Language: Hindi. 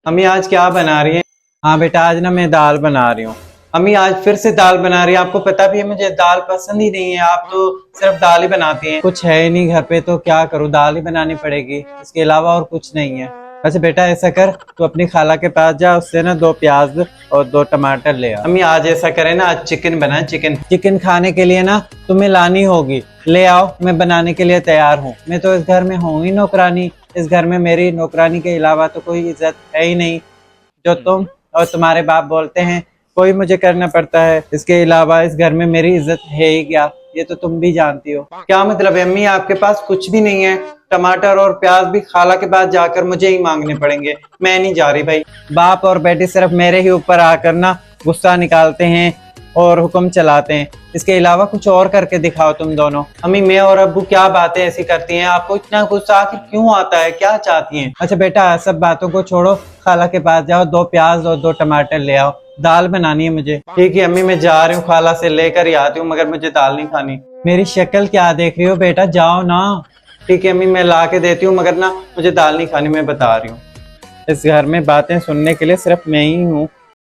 अम्मी आज क्या बना रही हैं? हाँ बेटा, आज ना मैं दाल बना रही हूँ। अम्मी आज फिर से दाल बना रही है? आपको पता भी है मुझे दाल पसंद ही नहीं है, आप तो सिर्फ दाल ही बनाती हैं। कुछ है ही नहीं घर पे तो क्या करूँ, दाल ही बनानी पड़ेगी, इसके अलावा और कुछ नहीं है। वैसे बेटा ऐसा कर, तू अपनी खाला के पास जा, उससे ना 2 प्याज और 2 टमाटर ले आ। अम्मी आज ऐसा करें ना, आज चिकन बनाए। चिकन खाने के लिए ना तुम्हें लानी होगी, ले आओ, मैं बनाने के लिए तैयार हूँ। मैं तो इस घर में हूँ ही नौकरानी, इस घर में मेरी नौकरानी के अलावा तो कोई इज्जत है ही नहीं। जो तुम और तुम्हारे बाप बोलते हैं कोई मुझे करना पड़ता है, इसके अलावा इस घर में मेरी इज्जत है ही क्या, ये तो तुम भी जानती हो। क्या मतलब है अम्मी, आपके पास कुछ भी नहीं है? टमाटर और प्याज भी खाला के पास जाकर मुझे ही मांगने पड़ेंगे? मैं नहीं जा रही भाई। बाप और बेटी सिर्फ मेरे ही ऊपर आकर ना गुस्सा निकालते हैं और हुक्म चलाते हैं, इसके अलावा कुछ और करके दिखाओ तुम दोनों। अम्मी मैं और अब्बू क्या बातें ऐसी करती हैं, आपको इतना गुस्सा आखिर क्यों आता है, क्या चाहती हैं? अच्छा बेटा सब बातों को छोड़ो, खाला के पास जाओ, 2 प्याज और 2 टमाटर ले आओ, दाल बनानी है मुझे। ठीक है अम्मी, मैं जा रही हूँ, खाला से लेकर ही आती हूँ, मगर मुझे दाल नहीं खानी। मेरी शक्ल क्या देख रही हो बेटा, जाओ ना। ठीक है अम्मी, मैं ला के देती हूँ, मगर ना मुझे दाल नहीं खानी, मैं बता रही हूँ। इस घर में बातें सुनने के लिए सिर्फ मैं ही हूँ।